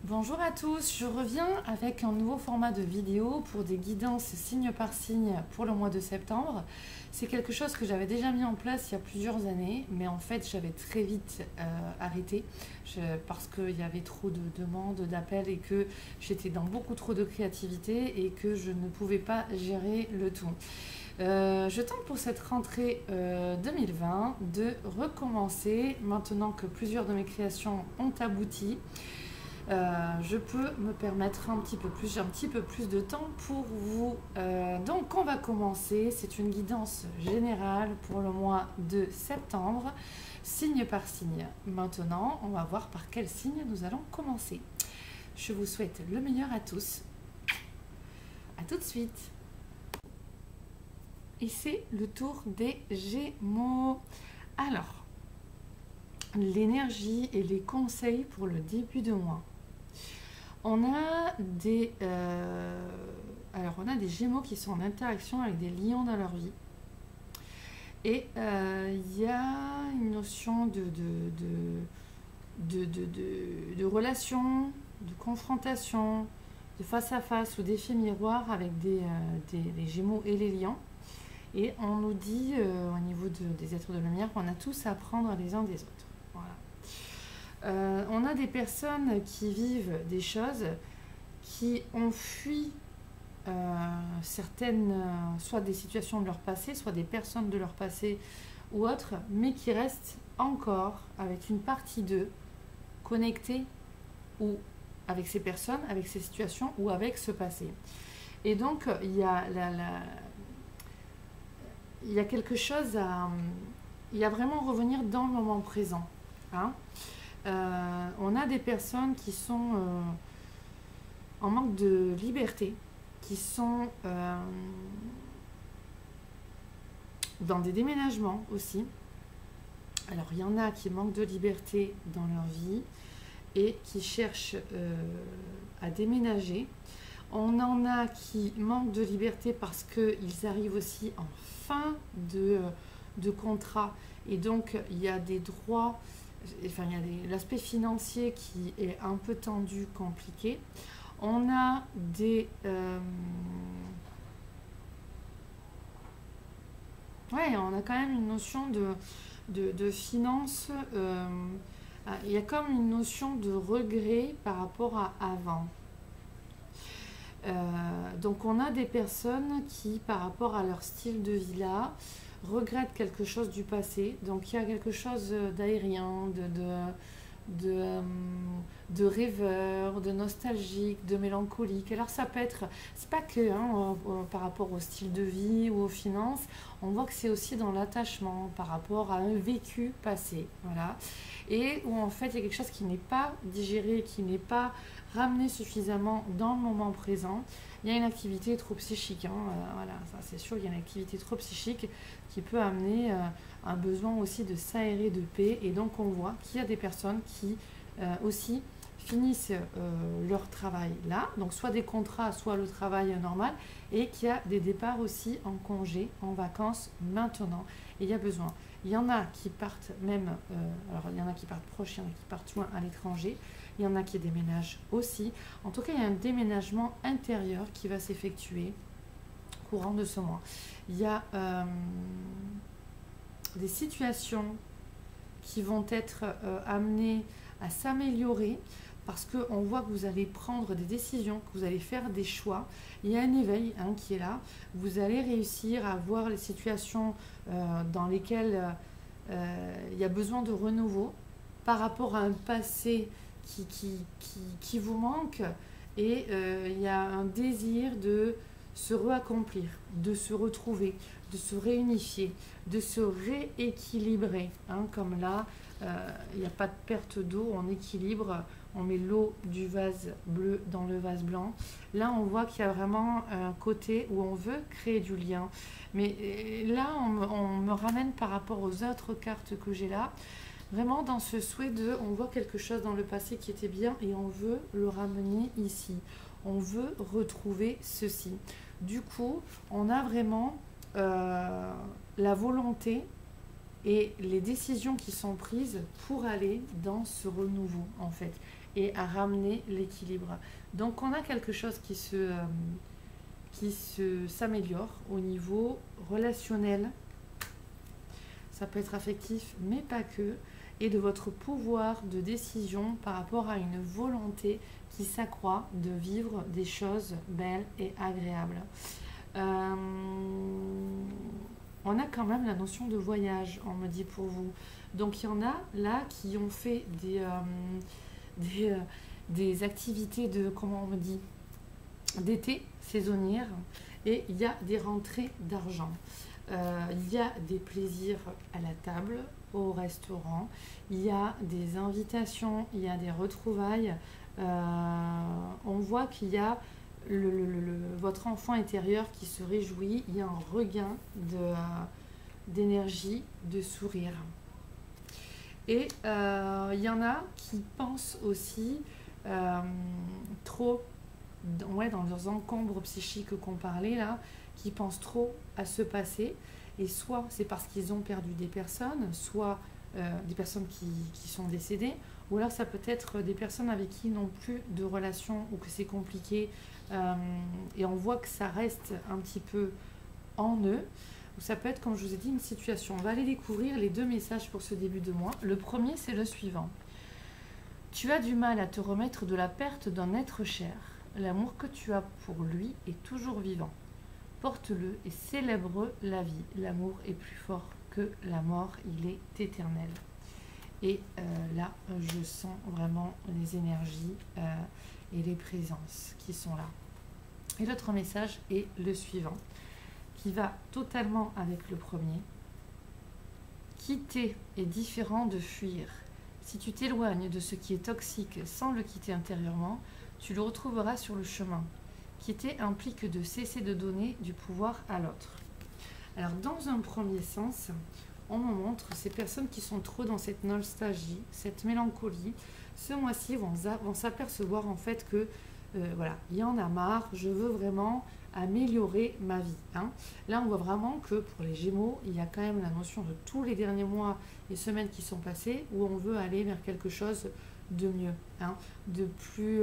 Bonjour à tous, je reviens avec un nouveau format de vidéo pour des guidances signe par signe pour le mois de septembre. C'est quelque chose que j'avais déjà mis en place il y a plusieurs années, mais en fait j'avais très vite arrêté parce qu'il y avait trop de demandes, d'appels et que j'étais dans beaucoup trop de créativité et que je ne pouvais pas gérer le tout. Je tente pour cette rentrée 2020 de recommencer maintenant que plusieurs de mes créations ont abouti. Je peux me permettre j'ai un petit peu plus de temps pour vous. Donc on va commencer, c'est une guidance générale pour le mois de septembre, signe par signe. Maintenant, on va voir par quel signe nous allons commencer. Je vous souhaite le meilleur à tous. À tout de suite. Et c'est le tour des Gémeaux. Alors, l'énergie et les conseils pour le début de mois. On a des Gémeaux qui sont en interaction avec des lions dans leur vie. Et il y a une notion de relation, de confrontation, de face à face ou d'effet miroir avec les Gémeaux et les lions. Et on nous dit, au niveau des êtres de lumière, qu'on a tous à apprendre les uns des autres. Voilà. On a des personnes qui vivent des choses, qui ont fui certaines, soit des situations de leur passé, soit des personnes de leur passé ou autres, mais qui restent encore avec une partie d'eux connectée ou avec ces personnes, avec ces situations ou avec ce passé. Et donc, il y a quelque chose il y a vraiment revenir dans le moment présent. Hein. On a des personnes qui sont en manque de liberté, qui sont dans des déménagements aussi. Alors il y en a qui manquent de liberté dans leur vie et qui cherchent à déménager. On en a qui manquent de liberté parce qu'ils arrivent aussi en fin de contrat et donc il y a des droits. Enfin, il y a l'aspect financier qui est un peu tendu, compliqué. On a on a quand même une notion de finance. Il y a comme une notion de regret par rapport à avant. Donc on a des personnes qui, par rapport à leur style de vie là, regrettent quelque chose du passé. Donc il y a quelque chose d'aérien, de rêveur, de nostalgique, de mélancolique. Alors ça peut être, c'est pas que par rapport au style de vie ou aux finances, on voit que c'est aussi dans l'attachement par rapport à un vécu passé. Voilà. Et où en fait il y a quelque chose qui n'est pas digéré, qui n'est pas ramené suffisamment dans le moment présent. Il y a une activité trop psychique, voilà, ça c'est sûr, il y a une activité trop psychique qui peut amener un besoin aussi de s'aérer de paix. Et donc on voit qu'il y a des personnes qui aussi finissent leur travail là, donc soit des contrats, soit le travail normal, et qu'il y a des départs aussi en congé, en vacances maintenant. Et il y a besoin. Il y en a qui partent même, alors il y en a qui partent proche, il y en a qui partent loin à l'étranger, il y en a qui déménagent aussi. En tout cas, il y a un déménagement intérieur qui va s'effectuer courant de ce mois. Il y a des situations qui vont être amenées à s'améliorer parce qu'on voit que vous allez prendre des décisions, que vous allez faire des choix. Il y a un éveil qui est là. Vous allez réussir à voir les situations dans lesquelles il y a besoin de renouveau par rapport à un passé qui vous manque. Et il y a un désir de se réaccomplir, de se retrouver, de se réunifier, de se rééquilibrer. Comme là, il n'y a pas de perte d'eau, on équilibre, on met l'eau du vase bleu dans le vase blanc. Là, on voit qu'il y a vraiment un côté où on veut créer du lien. Mais là, on me ramène par rapport aux autres cartes que j'ai là, vraiment dans ce souhait on voit quelque chose dans le passé qui était bien et on veut le ramener ici. On veut retrouver ceci. Du coup, on a vraiment la volonté et les décisions qui sont prises pour aller dans ce renouveau en fait. et à ramener l'équilibre. Donc on a quelque chose qui s'améliore au niveau relationnel. Ça peut être affectif, mais pas que. Et de votre pouvoir de décision par rapport à une volonté qui s'accroît de vivre des choses belles et agréables. On a quand même la notion de voyage, on me dit pour vous. Donc il y en a là qui ont fait des activités de, comment on me dit, d'été saisonnières, et il y a des rentrées d'argent. Il y a des plaisirs à la table, au restaurant, il y a des invitations, il y a des retrouvailles. On voit qu'il y a votre enfant intérieur qui se réjouit, il y a un regain d'énergie, de sourire. Et il y en a qui pensent aussi trop, dans leurs encombres psychiques qu'on parlait là, qui pensent trop à ce passé. Et soit c'est parce qu'ils ont perdu des personnes, soit des personnes qui sont décédées, ou alors ça peut être des personnes avec qui ils n'ont plus de relation ou que c'est compliqué, et on voit que ça reste un petit peu en eux. Ou ça peut être, comme je vous ai dit, une situation. On va aller découvrir les 2 messages pour ce début de mois. Le premier, c'est le suivant. Tu as du mal à te remettre de la perte d'un être cher. L'amour que tu as pour lui est toujours vivant. Porte-le et célèbre la vie. L'amour est plus fort que la mort, il est éternel. Et là, je sens vraiment les énergies et les présences qui sont là. Et l'autre message est le suivant, qui va totalement avec le premier. Quitter est différent de fuir. Si tu t'éloignes de ce qui est toxique sans le quitter intérieurement, tu le retrouveras sur le chemin. Quitter implique de cesser de donner du pouvoir à l'autre. Alors, dans un premier sens, on me montre ces personnes qui sont trop dans cette nostalgie, cette mélancolie. Ce mois-ci vont s'apercevoir en fait que voilà, il y en a marre, je veux vraiment améliorer ma vie. Là, on voit vraiment que pour les Gémeaux, il y a quand même la notion de tous les derniers mois et semaines qui sont passés où on veut aller vers quelque chose de mieux, de plus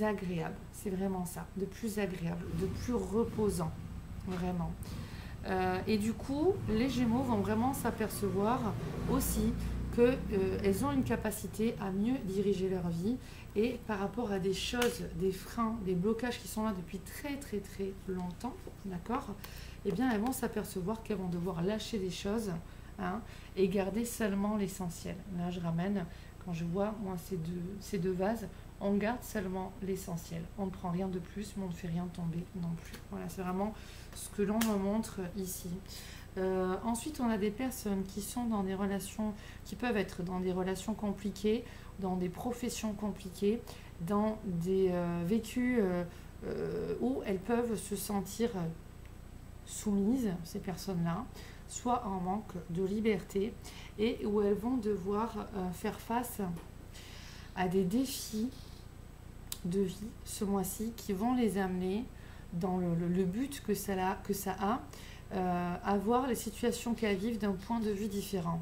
agréable. C'est vraiment ça, de plus agréable, de plus reposant, vraiment. Et du coup, les Gémeaux vont vraiment s'apercevoir aussi qu'elles ont une capacité à mieux diriger leur vie, et par rapport à des choses, des freins, des blocages qui sont là depuis très très très longtemps, d'accord, eh bien elles vont s'apercevoir qu'elles vont devoir lâcher des choses et garder seulement l'essentiel. Là je ramène, quand je vois moi ces deux vases, on garde seulement l'essentiel, on ne prend rien de plus, mais on ne fait rien tomber non plus. Voilà, c'est vraiment ce que l'on me montre ici. Ensuite, on a des personnes qui sont dans des relations, qui peuvent être dans des relations compliquées, dans des professions compliquées, dans des vécus où elles peuvent se sentir soumises, ces personnes-là, soit en manque de liberté, et où elles vont devoir faire face à des défis de vie ce mois-ci qui vont les amener dans le but que ça a, à voir les situations qu'elles vivent d'un point de vue différent.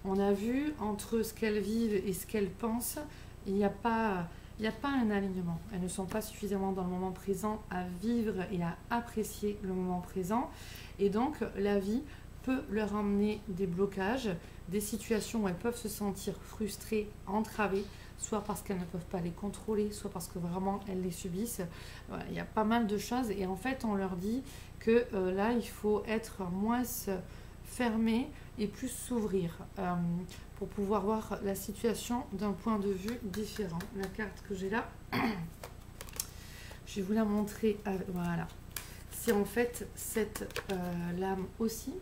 On a vu entre ce qu'elles vivent et ce qu'elles pensent, il n'y a pas un alignement. Elles ne sont pas suffisamment dans le moment présent à vivre et à apprécier le moment présent. Et donc, la vie peut leur emmener des blocages, des situations où elles peuvent se sentir frustrées, entravées, soit parce qu'elles ne peuvent pas les contrôler, soit parce que vraiment elles les subissent. Voilà, il y a pas mal de choses, et en fait on leur dit que là il faut être moins fermé et plus s'ouvrir pour pouvoir voir la situation d'un point de vue différent. La carte que j'ai là, je vais vous la montrer. Voilà, c'est en fait cette lame aussi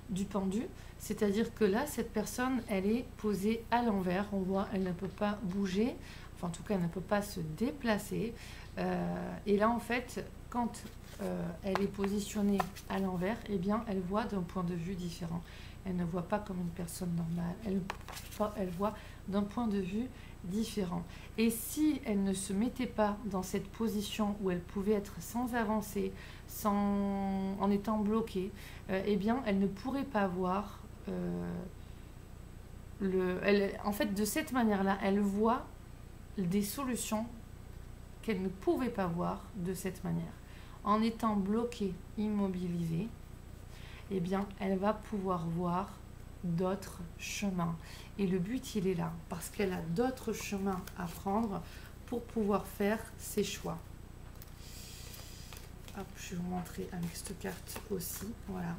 du pendu. C'est-à-dire que là, cette personne, elle est posée à l'envers. On voit, elle ne peut pas bouger. Enfin, en tout cas, elle ne peut pas se déplacer. Et là, en fait, quand elle est positionnée à l'envers, eh bien, elle voit d'un point de vue différent. Elle ne voit pas comme une personne normale. Elle voit d'un point de vue différent. Et si elle ne se mettait pas dans cette position où elle pouvait être sans avancer, en étant bloquée, eh bien, elle ne pourrait pas voir en fait, de cette manière-là, elle voit des solutions qu'elle ne pouvait pas voir de cette manière. En étant bloquée, immobilisée, eh bien, elle va pouvoir voir d'autres chemins. Et le but, il est là, parce qu'elle a d'autres chemins à prendre pour pouvoir faire ses choix. Hop, je vais vous montrer avec cette carte aussi. Voilà.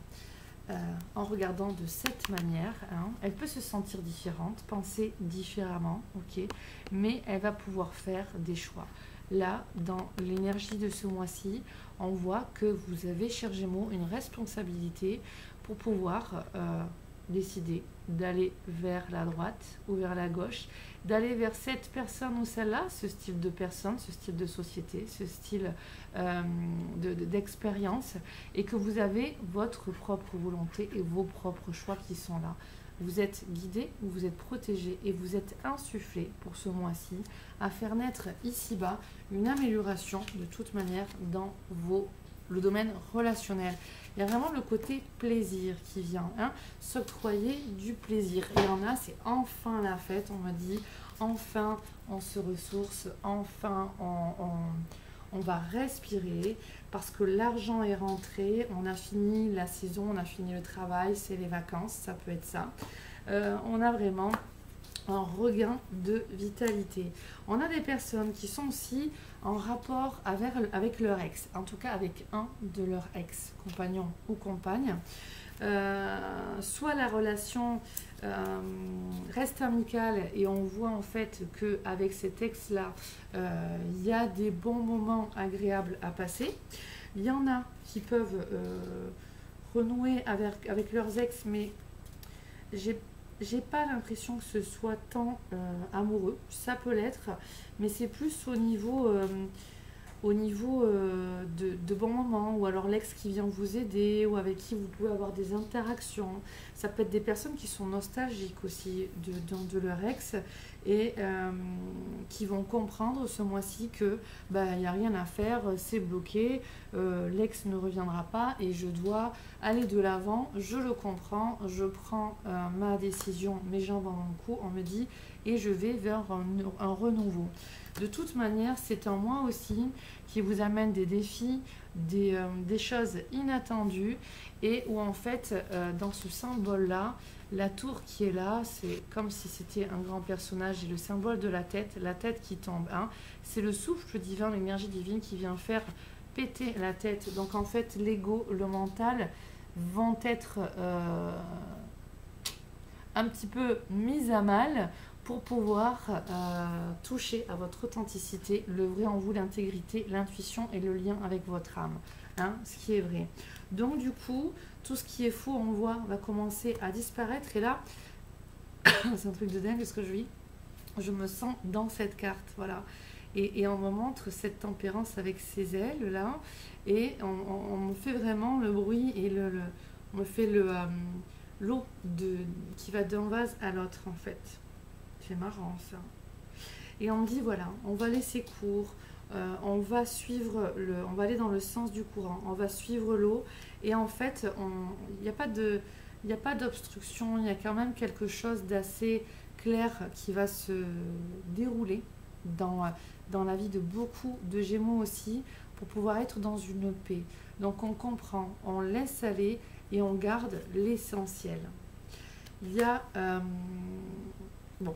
En regardant de cette manière, hein, elle peut se sentir différente, penser différemment, ok, mais elle va pouvoir faire des choix. Là, dans l'énergie de ce mois-ci, on voit que vous avez, chers Gémeaux, une responsabilité pour pouvoir décider d'aller vers la droite ou vers la gauche, d'aller vers cette personne ou celle-là, ce style de personne, ce style de société, ce style d'expérience, et que vous avez votre propre volonté et vos propres choix qui sont là. Vous êtes guidé, vous êtes protégé et vous êtes insufflé pour ce mois-ci à faire naître ici-bas une amélioration de toute manière dans le domaine relationnel. Il y a vraiment le côté plaisir qui vient, hein, s'octroyer du plaisir. Et il y en a, c'est enfin la fête, on me dit, enfin on se ressource, enfin on va respirer parce que l'argent est rentré, on a fini la saison, on a fini le travail, c'est les vacances, ça peut être ça. On a vraiment un regain de vitalité. On a des personnes qui sont aussi en rapport avec leur ex, en tout cas avec un de leurs ex, compagnon ou compagne. Soit la relation reste amicale et on voit en fait qu'avec cet ex-là, il y a des bons moments agréables à passer. Il y en a qui peuvent renouer avec leurs ex, mais j'ai pas l'impression que ce soit tant amoureux. Ça peut l'être, mais c'est plus au niveau de bons moments, ou alors l'ex qui vient vous aider, ou avec qui vous pouvez avoir des interactions. Ça peut être des personnes qui sont nostalgiques aussi de leur ex et qui vont comprendre ce mois-ci que il n'y a rien à faire, c'est bloqué, l'ex ne reviendra pas et je dois aller de l'avant. Je le comprends, je prends ma décision, mes jambes dans mon cou, on me dit, et je vais vers un renouveau. De toute manière, c'est un mois aussi qui vous amène des défis, des choses inattendues, et où en fait, dans ce symbole-là, la tour qui est là, c'est comme si c'était un grand personnage, et le symbole de la tête qui tombe. Hein, c'est le souffle divin, l'énergie divine qui vient faire péter la tête. Donc en fait, l'ego, le mental vont être un petit peu mis à mal pour pouvoir toucher à votre authenticité, le vrai en vous, l'intégrité, l'intuition et le lien avec votre âme, hein, ce qui est vrai. Donc du coup, tout ce qui est faux, on voit, va commencer à disparaître. Et là, c'est un truc de dingue ce que je vis. Je me sens dans cette carte, voilà. Et on me montre cette tempérance avec ses ailes là, et on me fait vraiment le bruit et on me fait l'eau qui va d'un vase à l'autre en fait. C'est marrant ça. Et on me dit voilà, on va laisser court, on va suivre on va aller dans le sens du courant, on va suivre l'eau, et en fait il n'y a pas d'obstruction, il y a quand même quelque chose d'assez clair qui va se dérouler dans la vie de beaucoup de Gémeaux aussi, pour pouvoir être dans une paix. Donc on comprend, on laisse aller et on garde l'essentiel. Il y a bon,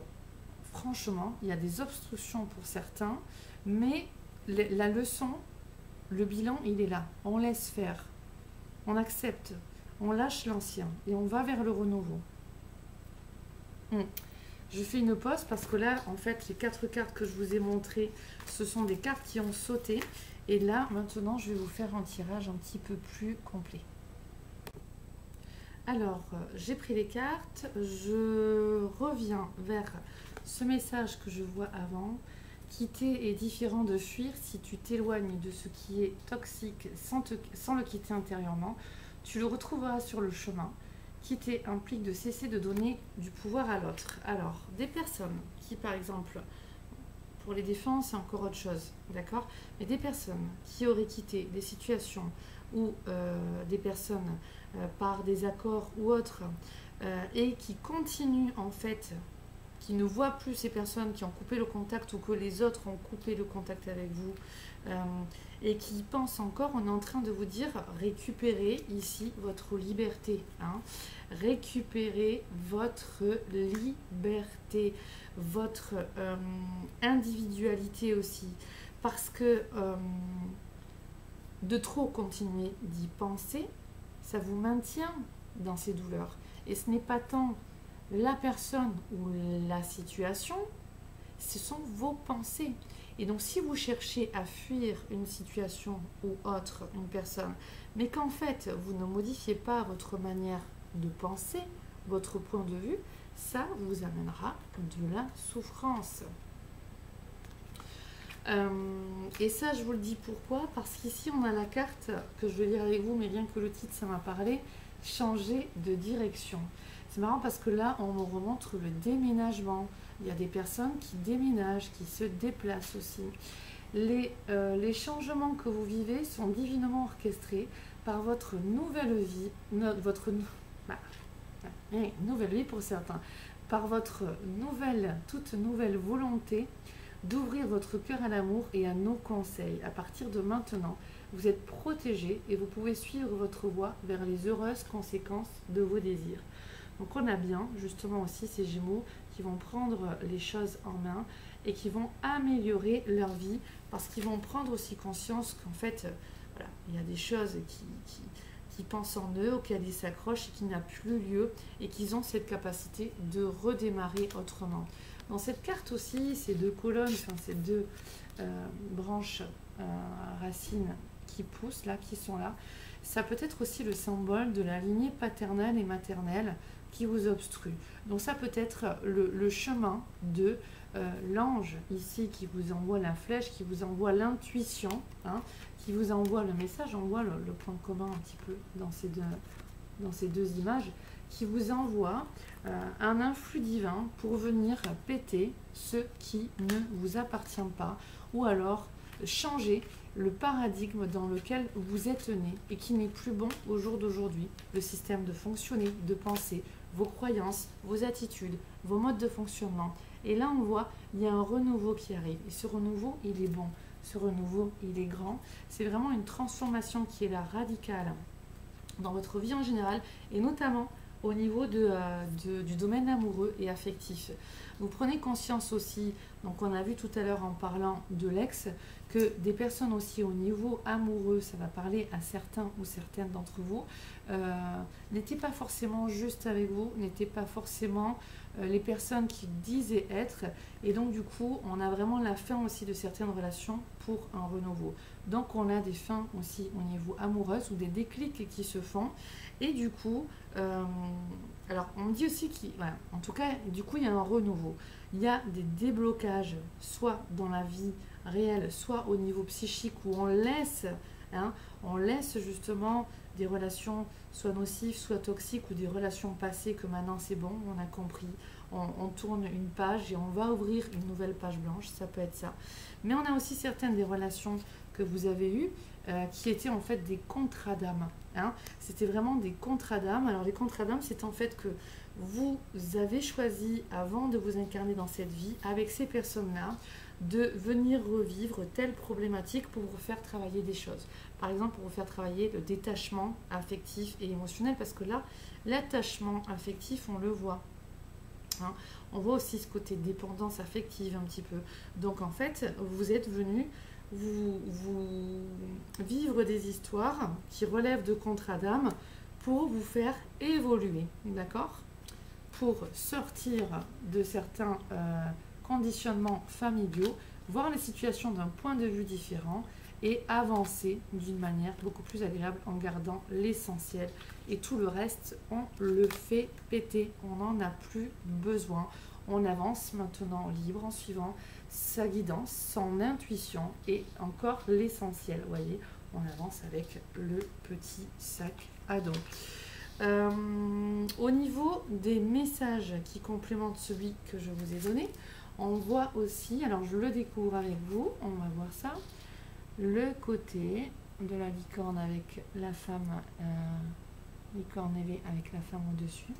franchement, il y a des obstructions pour certains, mais la leçon, le bilan, il est là. On laisse faire, on accepte, on lâche l'ancien et on va vers le renouveau. Je fais une pause parce que là, en fait, les 4 cartes que je vous ai montrées, ce sont des cartes qui ont sauté. Et là, maintenant, je vais vous faire un tirage un petit peu plus complet. Alors, j'ai pris les cartes, je reviens vers ce message que je vois avant. Quitter est différent de fuir. Si tu t'éloignes de ce qui est toxique sans le quitter intérieurement, tu le retrouveras sur le chemin. Quitter implique de cesser de donner du pouvoir à l'autre. Alors, des personnes qui, par exemple, pour les défenses, c'est encore autre chose, d'accord? Mais des personnes qui auraient quitté des situations ou des personnes par des accords ou autres et qui continuent en fait, qui ne voient plus ces personnes qui ont coupé le contact ou que les autres ont coupé le contact avec vous et qui pensent encore, on est en train de vous dire récupérez ici votre liberté, hein. Récupérez votre liberté, votre individualité aussi, parce que de trop continuer d'y penser, ça vous maintient dans ces douleurs. Et ce n'est pas tant la personne ou la situation, ce sont vos pensées. Et donc si vous cherchez à fuir une situation ou autre, une personne, mais qu'en fait vous ne modifiez pas votre manière de penser, votre point de vue, ça vous amènera de la souffrance. Et ça, je vous le dis pourquoi, parce qu'ici on a la carte que je vais lire avec vous, mais rien que le titre ça m'a parlé, changer de direction. C'est marrant parce que là on nous remontre le déménagement. Il y a des personnes qui déménagent, qui se déplacent aussi. Les changements que vous vivez sont divinement orchestrés par votre nouvelle vie, nouvelle vie pour certains, par votre toute nouvelle volonté d'ouvrir votre cœur à l'amour et à nos conseils. À partir de maintenant, vous êtes protégé et vous pouvez suivre votre voie vers les heureuses conséquences de vos désirs. Donc on a bien justement aussi ces Gémeaux qui vont prendre les choses en main et qui vont améliorer leur vie parce qu'ils vont prendre aussi conscience qu'en fait, voilà, il y a des choses qui pensent en eux, auxquelles ils s'accrochent et qui n'a plus lieu et qu'ils ont cette capacité de redémarrer autrement. Dans cette carte aussi, ces deux colonnes, enfin ces deux branches racines qui poussent là, qui sont là, ça peut être aussi le symbole de la lignée paternelle et maternelle qui vous obstrue. Donc ça peut être le chemin de l'ange ici qui vous envoie la flèche, qui vous envoie l'intuition, hein, qui vous envoie le message, on voit le point commun un petit peu dans ces deux images, qui vous envoie un influx divin pour venir péter ce qui ne vous appartient pas, ou alors changer le paradigme dans lequel vous êtes né et qui n'est plus bon au jour d'aujourd'hui. Le système de fonctionner, de penser, vos croyances, vos attitudes, vos modes de fonctionnement. Et là, on voit, il y a un renouveau qui arrive. Et ce renouveau, il est bon. Ce renouveau, il est grand. C'est vraiment une transformation qui est là, radicale, dans votre vie en général, et notamment au niveau du domaine amoureux et affectif. Vous prenez conscience aussi, donc on a vu tout à l'heure en parlant de l'ex, que des personnes aussi au niveau amoureux, ça va parler à certains ou certaines d'entre vous, n'étaient pas forcément justes avec vous, n'étaient pas forcément les personnes qui disaient être, et donc du coup on a vraiment la fin aussi de certaines relations pour un renouveau. Donc on a des fins aussi au niveau amoureux ou des déclics qui se font, et du coup alors on dit aussi voilà, en tout cas du coup il y a un renouveau, il y a des déblocages soit dans la vie réelle, soit au niveau psychique où on laisse justement des relations soit nocives, soit toxiques, ou des relations passées que maintenant c'est bon, on a compris, on tourne une page et on va ouvrir une nouvelle page blanche, ça peut être ça. Mais on a aussi certaines des relations que vous avez eues qui étaient en fait des contrats d'âme. Hein. C'était vraiment des contrats d'âme. Alors les contrats d'âme, c'est en fait que vous avez choisi, avant de vous incarner dans cette vie, avec ces personnes-là, de venir revivre telle problématique pour vous faire travailler des choses. Par exemple, pour vous faire travailler le détachement affectif et émotionnel, parce que là, l'attachement affectif, on le voit. Hein. On voit aussi ce côté dépendance affective un petit peu. Donc en fait, vous êtes venu vous vivre des histoires qui relèvent de contrats d'âme pour vous faire évoluer, d'accord ? Pour sortir de certains conditionnements familiaux, voir les situations d'un point de vue différent et avancer d'une manière beaucoup plus agréable en gardant l'essentiel. Et tout le reste, on le fait péter, on n'en a plus besoin. On avance maintenant libre en suivant sa guidance, son intuition et encore l'essentiel. Vous voyez, on avance avec le petit sac à dos. Au niveau des messages qui complémentent celui que je vous ai donné, on voit aussi, alors je le découvre avec vous, on va voir ça, le côté de la licorne avec la femme, licorne ailée avec la femme au-dessus,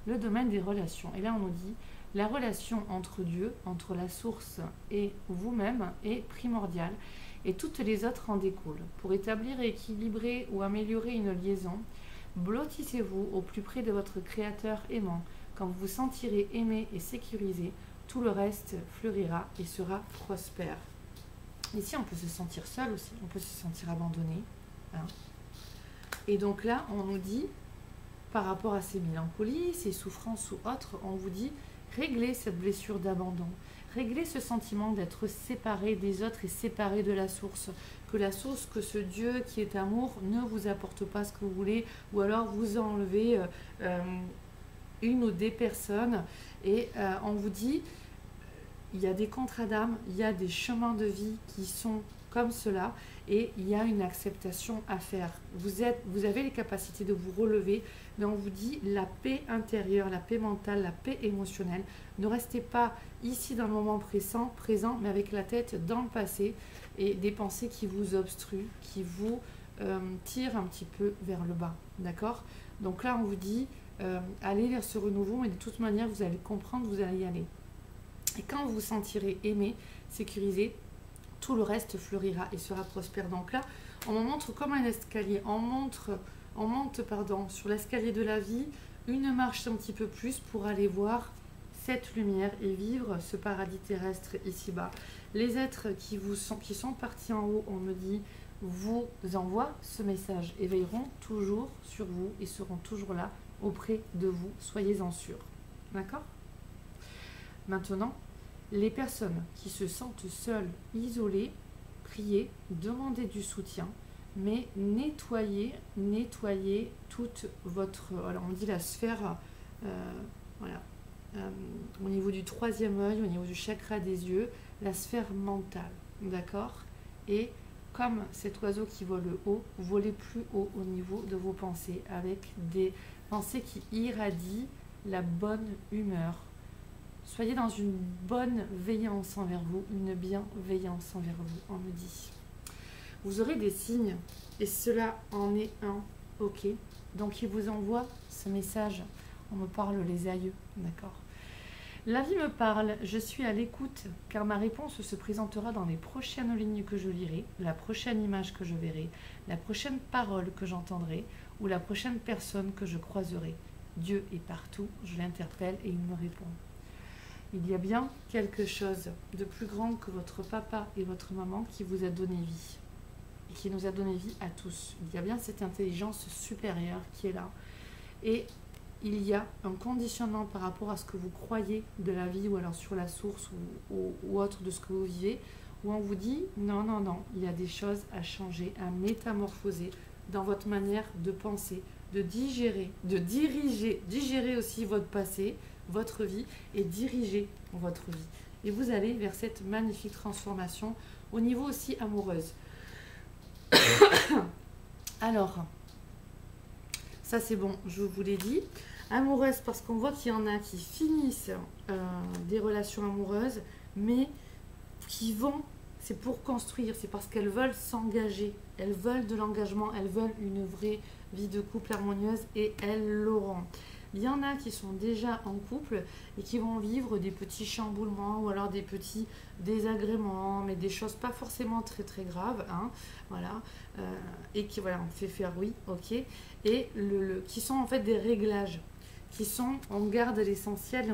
le domaine des relations. Et là, on nous dit, la relation entre Dieu, entre la source et vous-même est primordiale et toutes les autres en découlent. Pour établir et équilibrer ou améliorer une liaison, blottissez-vous au plus près de votre Créateur aimant. Quand vous vous sentirez aimé et sécurisé, tout le reste fleurira et sera prospère. Ici, on peut se sentir seul aussi, on peut se sentir abandonné. Hein. Et donc là, on nous dit, par rapport à ces mélancolies, ces souffrances ou autres, on vous dit, réglez cette blessure d'abandon. Réglez ce sentiment d'être séparé des autres et séparé de la source. Que la source, que ce Dieu qui est amour ne vous apporte pas ce que vous voulez, ou alors vous enlevez une ou des personnes. Et on vous dit, il y a des contrats d'âme, il y a des chemins de vie qui sont comme cela, et il y a une acceptation à faire. Vous avez les capacités de vous relever, mais on vous dit la paix intérieure, la paix mentale, la paix émotionnelle. Ne restez pas ici dans le moment présent, mais avec la tête dans le passé et des pensées qui vous obstruent, qui vous tirent un petit peu vers le bas. D'accord? Donc là, on vous dit, allez vers ce renouveau, mais de toute manière, vous allez comprendre, vous allez y aller. Et quand vous vous sentirez aimé, sécurisé, tout le reste fleurira et sera prospère. Donc là, on me montre comme un escalier. On monte sur l'escalier de la vie, une marche un petit peu plus pour aller voir cette lumière et vivre ce paradis terrestre ici-bas. Les êtres qui sont partis en haut, on me dit, vous envoient ce message et veilleront toujours sur vous et seront toujours là auprès de vous. Soyez-en sûrs. D'accord ? Maintenant, les personnes qui se sentent seules, isolées, priez, demandez du soutien, mais nettoyez toute votre... Alors on dit la sphère, voilà, au niveau du troisième œil, au niveau du chakra des yeux, la sphère mentale, d'accord? Et comme cet oiseau qui vole haut, volez plus haut au niveau de vos pensées, avec des pensées qui irradient la bonne humeur. Soyez dans une bonne veillance envers vous, une bienveillance envers vous, on me dit. Vous aurez des signes, et cela en est un, ok. Donc il vous envoie ce message, on me parle les aïeux, d'accord. La vie me parle, je suis à l'écoute, car ma réponse se présentera dans les prochaines lignes que je lirai, la prochaine image que je verrai, la prochaine parole que j'entendrai, ou la prochaine personne que je croiserai. Dieu est partout, je l'interpelle et il me répond. Il y a bien quelque chose de plus grand que votre papa et votre maman qui vous a donné vie et qui nous a donné vie à tous. Il y a bien cette intelligence supérieure qui est là. Et il y a un conditionnement par rapport à ce que vous croyez de la vie ou alors sur la source ou autre de ce que vous vivez, où on vous dit non, non, non, il y a des choses à changer, à métamorphoser dans votre manière de penser, de digérer, digérer aussi votre passé, votre vie et diriger votre vie. Et vous allez vers cette magnifique transformation au niveau aussi amoureuse. Alors, ça c'est bon, je vous l'ai dit. Amoureuse parce qu'on voit qu'il y en a qui finissent des relations amoureuses, mais qui vont, c'est pour construire, c'est parce qu'elles veulent s'engager, elles veulent de l'engagement, elles veulent une vraie vie de couple harmonieuse et elles l'auront. Il y en a qui sont déjà en couple et qui vont vivre des petits chamboulements ou alors des petits désagréments, mais des choses pas forcément très très graves, hein, voilà, et qui voilà, on fait faire oui, ok, et qui sont en fait des réglages, qui sont, on garde l'essentiel et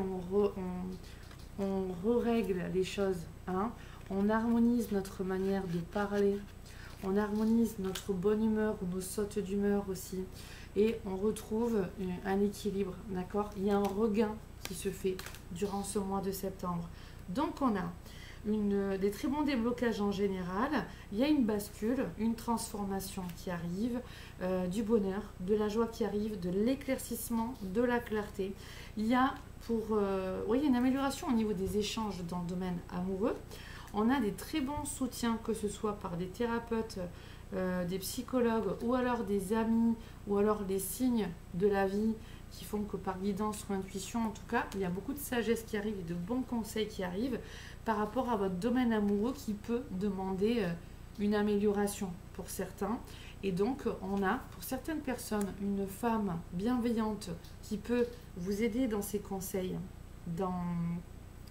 on re-règle les choses, hein, on harmonise notre manière de parler, on harmonise notre bonne humeur ou nos sautes d'humeur aussi. Et on retrouve un équilibre, d'accord? Il y a un regain qui se fait durant ce mois de septembre. Donc on a des très bons déblocages en général, il y a une bascule, une transformation qui arrive, du bonheur, de la joie qui arrive, de l'éclaircissement, de la clarté. Il y a il y a une amélioration au niveau des échanges dans le domaine amoureux. On a des très bons soutiens, que ce soit par des thérapeutes, des psychologues ou alors des amis ou alors les signes de la vie qui font que par guidance ou intuition, en tout cas, il y a beaucoup de sagesse qui arrive et de bons conseils qui arrivent par rapport à votre domaine amoureux qui peut demander une amélioration pour certains. Et donc, on a pour certaines personnes une femme bienveillante qui peut vous aider dans ses conseils, dans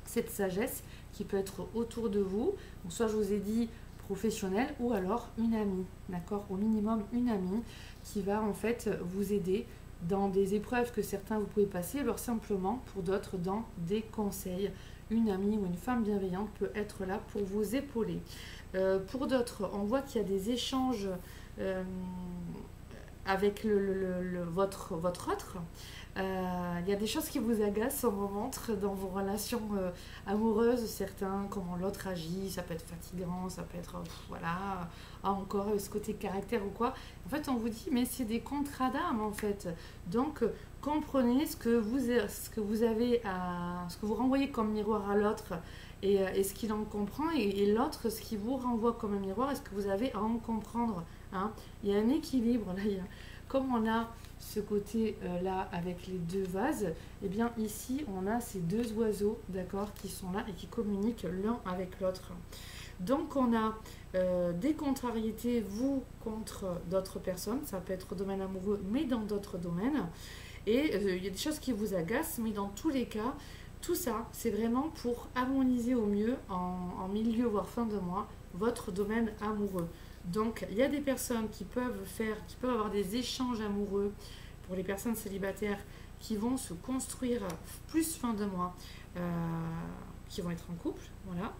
cette sagesse qui peut être autour de vous. Donc, soit je vous ai dit professionnelle ou alors une amie, d'accord? Au minimum une amie qui va en fait vous aider dans des épreuves que certains vous pouvez passer, alors simplement pour d'autres dans des conseils. Une amie ou une femme bienveillante peut être là pour vous épauler. Pour d'autres, on voit qu'il y a des échanges avec votre autre. Il y a des choses qui vous agacent, on vous montre dans vos relations amoureuses, certains, comment l'autre agit, ça peut être fatigant, ça peut être, voilà, encore ce côté caractère ou quoi. En fait, on vous dit, mais c'est des contrats d'âme, en fait. Donc, comprenez ce que vous avez ce que vous renvoyez comme miroir à l'autre et ce qu'il en comprend, et l'autre, ce qui vous renvoie comme un miroir, est-ce que vous avez à en comprendre, hein. Il y a un équilibre, là, comme on a ce côté là avec les deux vases, et bien ici on a ces deux oiseaux, d'accord, qui sont là et qui communiquent l'un avec l'autre. Donc on a des contrariétés, vous contre d'autres personnes, ça peut être au domaine amoureux mais dans d'autres domaines, et il y a des choses qui vous agacent, mais dans tous les cas tout ça c'est vraiment pour harmoniser au mieux en milieu voire fin de mois votre domaine amoureux. Donc, il y a des personnes qui peuvent avoir des échanges amoureux pour les personnes célibataires qui vont se construire plus fin de mois, qui vont être en couple, voilà.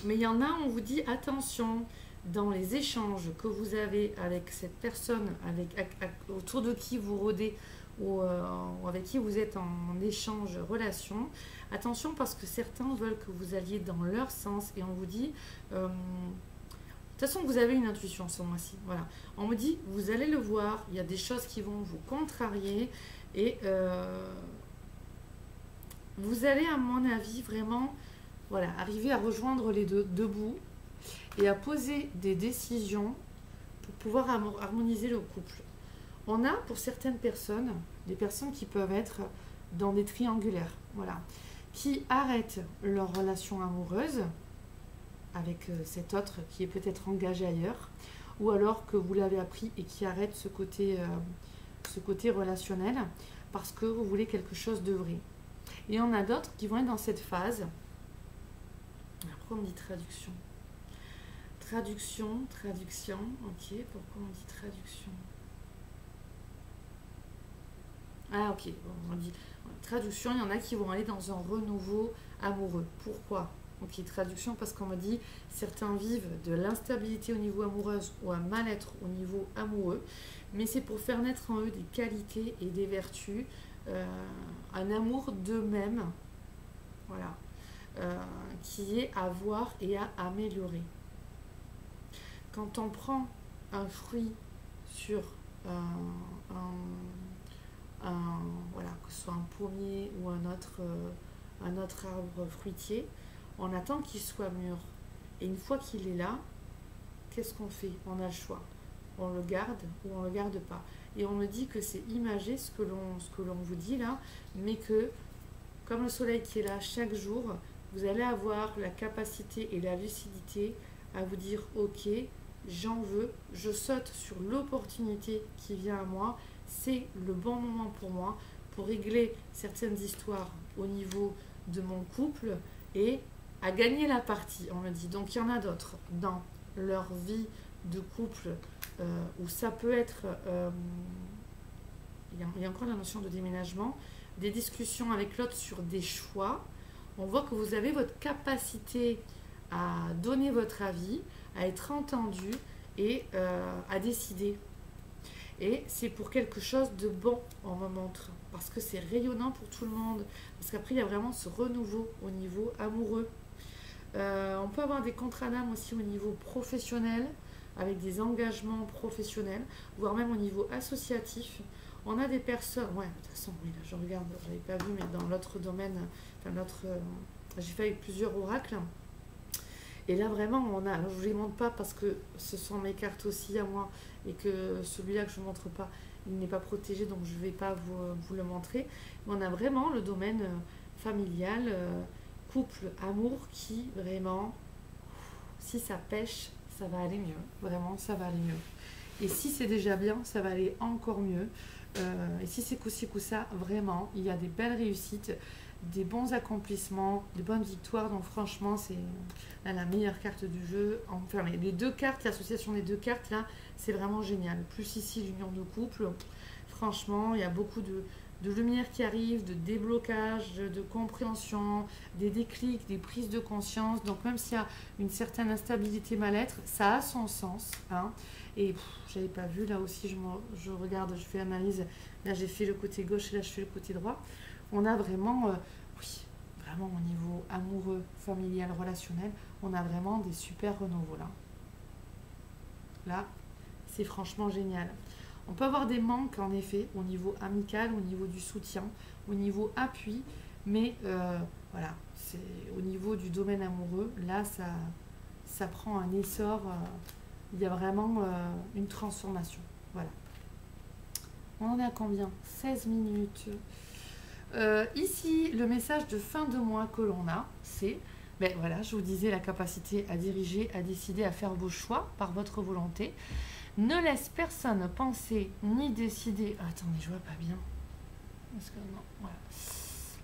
Mais il y en a, on vous dit attention, dans les échanges que vous avez avec cette personne, autour de qui vous rôdez ou avec qui vous êtes en échange, relation, attention parce que certains veulent que vous alliez dans leur sens et on vous dit, de toute façon vous avez une intuition ce mois-ci, voilà. On me dit, vous allez le voir, il y a des choses qui vont vous contrarier et vous allez à mon avis vraiment, voilà, arriver à rejoindre les deux bouts et à poser des décisions pour pouvoir harmoniser le couple. On a pour certaines personnes, des personnes qui peuvent être dans des triangulaires, voilà, qui arrêtent leur relation amoureuse avec cet autre qui est peut-être engagé ailleurs, ou alors que vous l'avez appris et qui arrête ce côté relationnel parce que vous voulez quelque chose de vrai. Et on a d'autres qui vont être dans cette phase. Après on dit traduction. Traduction, ok, pourquoi on dit traduction? Ah ok, bon, on dit traduction, il y en a qui vont aller dans un renouveau amoureux. Pourquoi? Ok, traduction parce qu'on me dit certains vivent de l'instabilité au niveau amoureux ou un mal-être au niveau amoureux, mais c'est pour faire naître en eux des qualités et des vertus, un amour d'eux-mêmes, voilà, qui est à voir et à améliorer. Quand on prend un fruit sur voilà, que ce soit un pommier ou un autre arbre fruitier, on attend qu'il soit mûr. Et une fois qu'il est là, qu'est-ce qu'on fait? On a le choix. On le garde ou on ne le garde pas. Et on me dit que c'est imagé ce que l'on vous dit là, mais que comme le soleil qui est là chaque jour, vous allez avoir la capacité et la lucidité à vous dire ok, j'en veux, je saute sur l'opportunité qui vient à moi, c'est le bon moment pour moi pour régler certaines histoires au niveau de mon couple et à gagner la partie, on me dit. Donc il y en a d'autres dans leur vie de couple où ça peut être, il y a encore la notion de déménagement, des discussions avec l'autre sur des choix. On voit que vous avez votre capacité à donner votre avis, à être entendu et à décider. Et c'est pour quelque chose de bon, on me montre, parce que c'est rayonnant pour tout le monde. Parce qu'après, il y a vraiment ce renouveau au niveau amoureux. On peut avoir des contrats d'âme aussi au niveau professionnel, avec des engagements professionnels, voire même au niveau associatif. On a des personnes, ouais, de toute façon, oui, là, je regarde, je n'avais pas vu, mais dans l'autre domaine, j'ai fait avec plusieurs oracles. Et là, vraiment, on a, je ne vous les montre pas parce que ce sont mes cartes aussi à moi et que celui-là que je ne montre pas, il n'est pas protégé, donc je ne vais pas vous le montrer. Mais on a vraiment le domaine familial, couple, amour qui vraiment Si ça pêche, ça va aller mieux. Vraiment, ça va aller mieux. Et si c'est déjà bien, ça va aller encore mieux. Et si c'est coup-ci, coup-ça, vraiment, il y a des belles réussites, des bons accomplissements, des bonnes victoires. Donc franchement, c'est la meilleure carte du jeu. Enfin, les deux cartes, l'association des deux cartes, là, c'est vraiment génial. Plus ici, l'union de couple. Franchement, il y a beaucoup de lumière qui arrive, de déblocage, de compréhension, des déclics, des prises de conscience. Donc même s'il y a une certaine instabilité, mal-être, ça a son sens. Hein. Et j'avais pas vu, là aussi je regarde, je fais l'analyse. Là j'ai fait le côté gauche et là je fais le côté droit. On a vraiment, oui, vraiment au niveau amoureux, familial, relationnel, on a vraiment des super renouveaux là. Là, c'est franchement génial. On peut avoir des manques en effet au niveau amical, au niveau du soutien, au niveau appui, mais voilà, c'est au niveau du domaine amoureux, là ça prend un essor, il y a vraiment une transformation. Voilà. On en est à combien? 16 minutes. Ici, le message de fin de mois que l'on a, c'est, ben voilà, je vous disais, la capacité à diriger, à décider, à faire vos choix par votre volonté. Ne laisse personne penser ni décider. Attendez, je vois pas bien. Parce que non, voilà.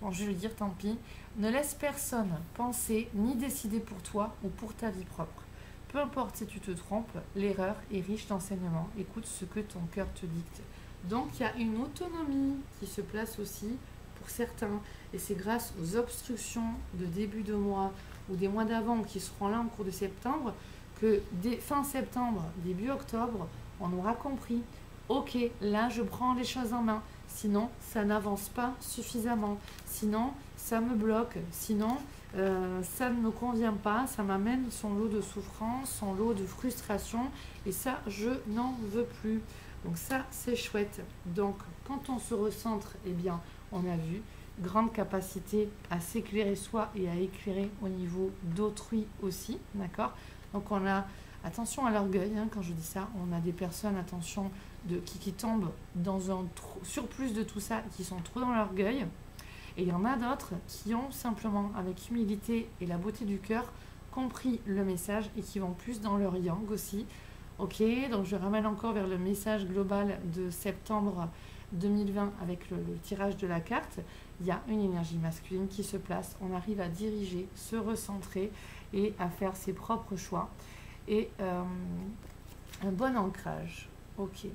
Bon, je vais le dire, tant pis. Ne laisse personne penser ni décider pour toi ou pour ta vie propre. Peu importe si tu te trompes, l'erreur est riche d'enseignements. Écoute ce que ton cœur te dicte. Donc, il y a une autonomie qui se place aussi pour certains. Et c'est grâce aux obstructions de début de mois ou des mois d'avant qui seront là en cours de septembre que dès fin septembre, début octobre, on aura compris. Ok, là, je prends les choses en main. Sinon, ça n'avance pas suffisamment. Sinon, ça me bloque. Sinon, ça ne me convient pas. Ça m'amène son lot de souffrance, son lot de frustration. Et ça, je n'en veux plus. Donc ça, c'est chouette. Donc, quand on se recentre, eh bien, on a vu, grande capacité à s'éclairer soi et à éclairer au niveau d'autrui aussi, d'accord? Donc on a, attention à l'orgueil, hein, quand je dis ça, on a des personnes, attention, qui tombent dans un surplus de tout ça, qui sont trop dans l'orgueil. Et il y en a d'autres qui ont simplement, avec humilité et la beauté du cœur, compris le message et qui vont plus dans leur yang aussi. Ok, donc je ramène encore vers le message global de septembre 2020 avec le tirage de la carte. Il y a une énergie masculine qui se place, on arrive à diriger, se recentrer et à faire ses propres choix. Et un bon ancrage. Ok.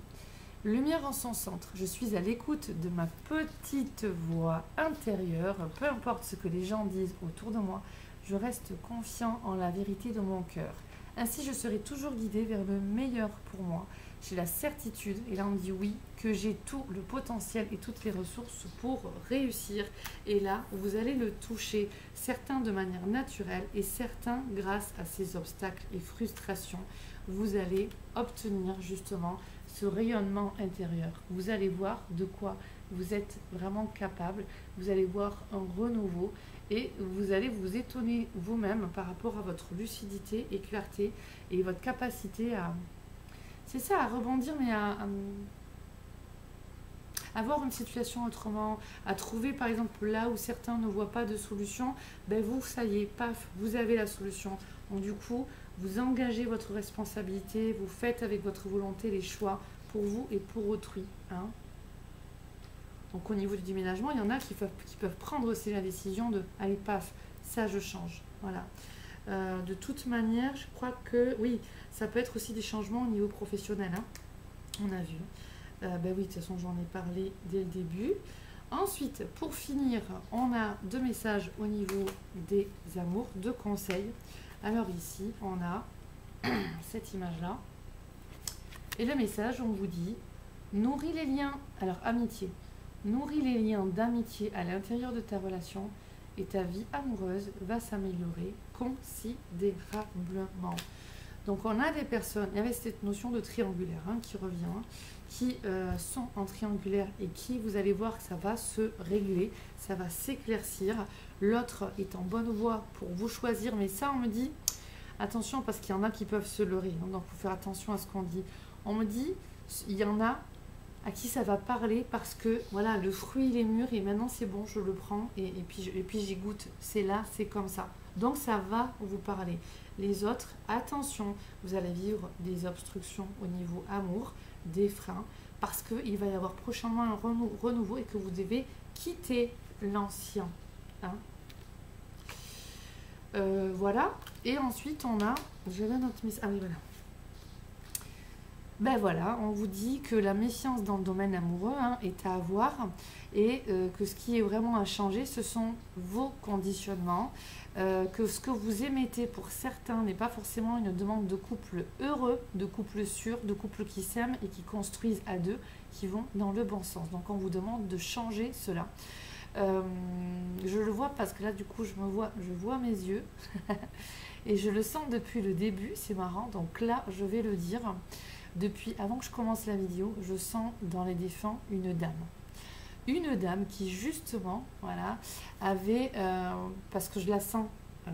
Lumière en son centre. Je suis à l'écoute de ma petite voix intérieure. Peu importe ce que les gens disent autour de moi, je reste confiant en la vérité de mon cœur. Ainsi, je serai toujours guidée vers le meilleur pour moi. J'ai la certitude, et là on dit oui, que j'ai tout le potentiel et toutes les ressources pour réussir. Et là, vous allez le toucher, certains de manière naturelle et certains grâce à ces obstacles et frustrations. Vous allez obtenir justement ce rayonnement intérieur. Vous allez voir de quoi vous êtes vraiment capable. Vous allez voir un renouveau et vous allez vous étonner vous-même par rapport à votre lucidité et clarté et votre capacité à... C'est ça, à rebondir, mais à voir une situation autrement, à trouver par exemple là où certains ne voient pas de solution, ben vous, ça y est, paf, vous avez la solution. Donc du coup, vous engagez votre responsabilité, vous faites avec votre volonté les choix pour vous et pour autrui. Hein. Donc au niveau du déménagement, il y en a qui peuvent prendre aussi la décision de « allez, paf, ça je change ». Voilà. De toute manière, je crois que oui, ça peut être aussi des changements au niveau professionnel. Hein. On a vu. Ben oui, de toute façon, j'en ai parlé dès le début. Ensuite, pour finir, on a 2 messages au niveau des amours, 2 conseils. Alors ici, on a cette image-là. Et le message, on vous dit, nourris les liens, alors amitié, nourris les liens d'amitié à l'intérieur de ta relation et ta vie amoureuse va s'améliorer considérablement. Donc on a des personnes, il y avait cette notion de triangulaire hein, qui revient, qui sont en triangulaire et qui, vous allez voir que ça va se régler, ça va s'éclaircir. L'autre est en bonne voie pour vous choisir, mais ça on me dit, attention parce qu'il y en a qui peuvent se leurrer, hein, donc il faut faire attention à ce qu'on dit. On me dit, il y en a à qui ça va parler parce que voilà, le fruit il est mûr et maintenant c'est bon, je le prends et puis j'y goûte, c'est là, c'est comme ça. Donc ça va vous parler. Les autres, attention, vous allez vivre des obstructions au niveau amour, des freins, parce qu'il va y avoir prochainement un renouveau et que vous devez quitter l'ancien. Hein. Voilà. Et ensuite, on a... J'avais notre message. Ah oui, voilà. Ben voilà, on vous dit que la méfiance dans le domaine amoureux est à avoir et que ce qui est vraiment à changer, ce sont vos conditionnements, que ce que vous émettez pour certains n'est pas forcément une demande de couple heureux, de couple sûr, de couple qui s'aiment et qui construisent à deux, qui vont dans le bon sens. Donc on vous demande de changer cela. Je le vois parce que là du coup je vois mes yeux et je le sens depuis le début, c'est marrant. Donc là je vais le dire. Depuis avant que je commence la vidéo, je sens dans les défunts une dame. Une dame qui justement, voilà, avait, parce que je la sens,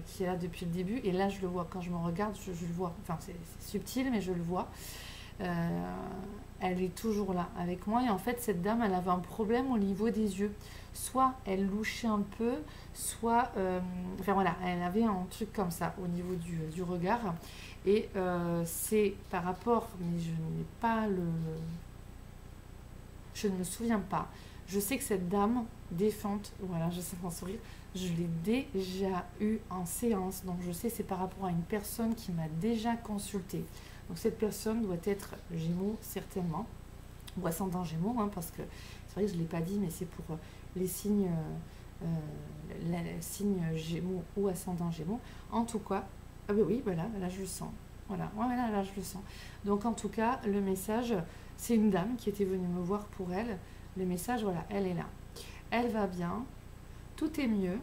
qui est là depuis le début, et là je le vois, quand je me regarde, je le vois. Enfin c'est subtil, mais je le vois. Elle est toujours là avec moi, et en fait cette dame, elle avait un problème au niveau des yeux. Soit elle louchait un peu, soit, enfin voilà, elle avait un truc comme ça au niveau du regard. Et c'est par rapport, mais je n'ai pas le... Je ne me souviens pas. Je sais que cette dame défunte, voilà, je sais mon sourire, je l'ai déjà eu en séance. Donc je sais c'est par rapport à une personne qui m'a déjà consultée. Donc cette personne doit être Gémeaux certainement, ou ascendant Gémeaux, parce que c'est vrai que je ne l'ai pas dit, mais c'est pour les signes, signes Gémeaux ou ascendant Gémeaux. En tout cas, ah ben oui, voilà, là je le sens. Voilà, ouais, là je le sens. Donc en tout cas, le message, c'est une dame qui était venue me voir pour elle. Le message, voilà, elle est là. Elle va bien, tout est mieux.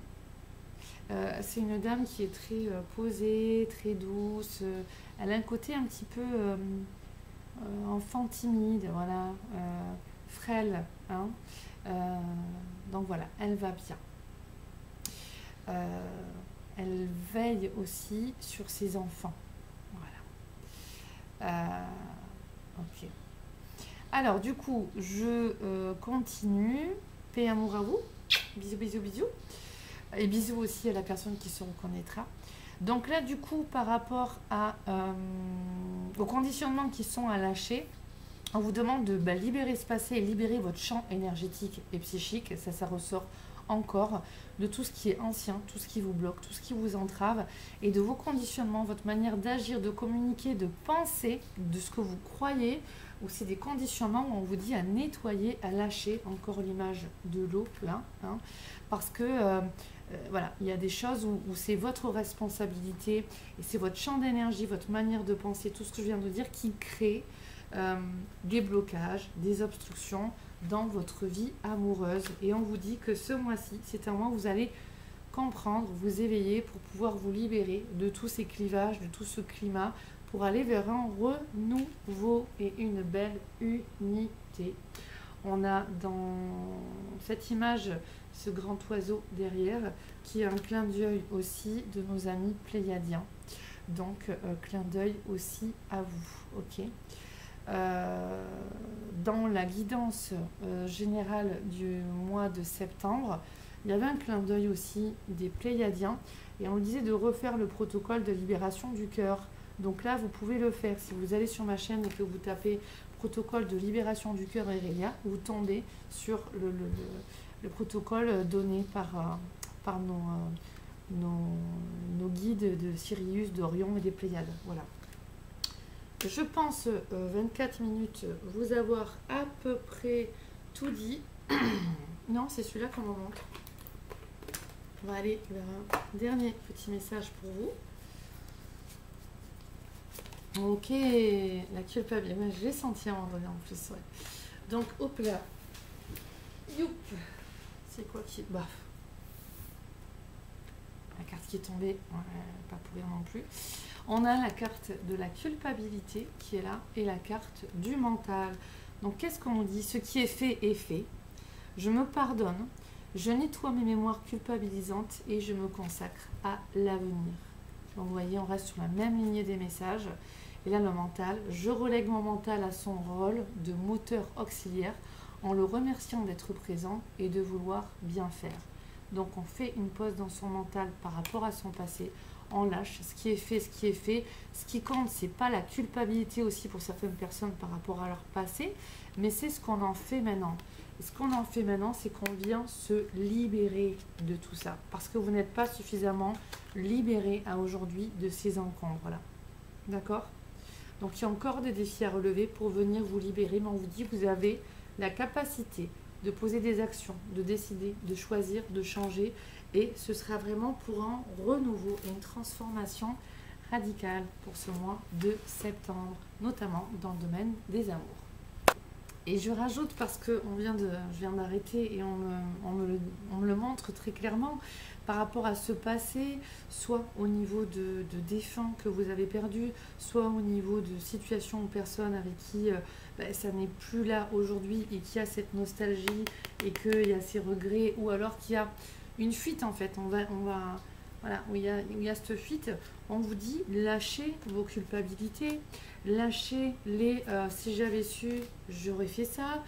C'est une dame qui est très posée, très douce. Elle a un côté un petit peu enfant timide, voilà, frêle. Hein. Donc voilà, elle va bien. Elle veille aussi sur ses enfants. Voilà. Ok. Alors, du coup, je continue. Paix et amour à vous. Bisous, bisous, bisous. Et bisous aussi à la personne qui se reconnaîtra. Donc là, du coup, par rapport aux conditionnements qui sont à lâcher, on vous demande de libérer ce passé et libérer votre champ énergétique et psychique. Ça ressort encore de tout ce qui est ancien, tout ce qui vous bloque, tout ce qui vous entrave et de vos conditionnements, votre manière d'agir, de communiquer, de penser, de ce que vous croyez, ou c'est des conditionnements où on vous dit à nettoyer, à lâcher, encore l'image de l'eau là, parce que voilà, il y a des choses où c'est votre responsabilité et c'est votre champ d'énergie, votre manière de penser, tout ce que je viens de dire qui crée des blocages, des obstructions dans votre vie amoureuse. Et on vous dit que ce mois-ci, c'est un mois où vous allez comprendre, vous éveiller pour pouvoir vous libérer de tous ces clivages, de tout ce climat, pour aller vers un renouveau et une belle unité. On a dans cette image ce grand oiseau derrière qui est un clin d'œil aussi de nos amis pléiadiens. Donc, clin d'œil aussi à vous. Ok. Dans la guidance générale du mois de septembre, il y avait un clin d'œil aussi des Pléiadiens et on disait de refaire le protocole de libération du cœur. Donc là, vous pouvez le faire. Si vous allez sur ma chaîne et que vous tapez protocole de libération du cœur Aurélia, vous tombez sur le protocole donné par nos guides de Sirius, d'Orion et des Pléiades. Voilà. Je pense 24 minutes vous avoir à peu près tout dit. Non, c'est celui-là qu'on m'en manque. On va aller vers un dernier petit message pour vous. Ok, la culpabilité. Je l'ai senti à un moment donné en plus. Ouais. Donc, hop là. Youp. C'est quoi qui... Baf. La carte qui est tombée, pas pour rien non plus. On a la carte de la culpabilité qui est là et la carte du mental. Donc, qu'est-ce qu'on nous dit? Ce qui est fait est fait. Je me pardonne, je nettoie mes mémoires culpabilisantes et je me consacre à l'avenir. Donc, vous voyez, on reste sur la même lignée des messages. Et là, le mental, je relègue mon mental à son rôle de moteur auxiliaire en le remerciant d'être présent et de vouloir bien faire. Donc on fait une pause dans son mental par rapport à son passé. On lâche ce qui est fait, ce qui est fait. Ce qui compte, c'est pas la culpabilité aussi pour certaines personnes par rapport à leur passé, mais c'est ce qu'on en fait maintenant. Et ce qu'on en fait maintenant, c'est qu'on vient se libérer de tout ça. Parce que vous n'êtes pas suffisamment libéré à aujourd'hui de ces encombres-là. D'accord? Donc il y a encore des défis à relever pour venir vous libérer, mais on vous dit que vous avez la capacité de poser des actions, de décider, de choisir, de changer, et ce sera vraiment pour un renouveau et une transformation radicale pour ce mois de septembre, notamment dans le domaine des amours. Et je rajoute, parce que je viens d'arrêter et on me le montre très clairement, par rapport à ce passé, soit au niveau de défunts que vous avez perdus, soit au niveau de situations ou personnes avec qui ça n'est plus là aujourd'hui et qu'il y a cette nostalgie et qu'il y a ces regrets, ou alors qu'il y a une fuite en fait. Voilà, où il y a cette fuite, on vous dit lâchez vos culpabilités, lâchez les si j'avais su, j'aurais fait ça,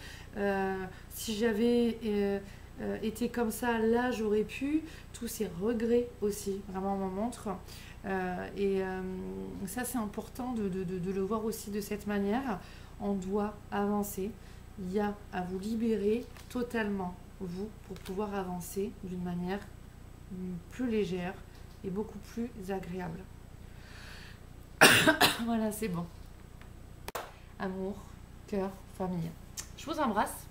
si j'avais été comme ça, là j'aurais pu, tous ces regrets aussi, vraiment on m'en montre. Ça c'est important de le voir aussi de cette manière. On doit avancer, il y a à vous libérer totalement, vous, pour pouvoir avancer d'une manière plus légère et beaucoup plus agréable. Voilà, c'est bon. Amour, cœur, famille. Je vous embrasse.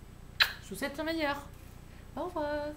Je vous souhaite le meilleur. Au revoir.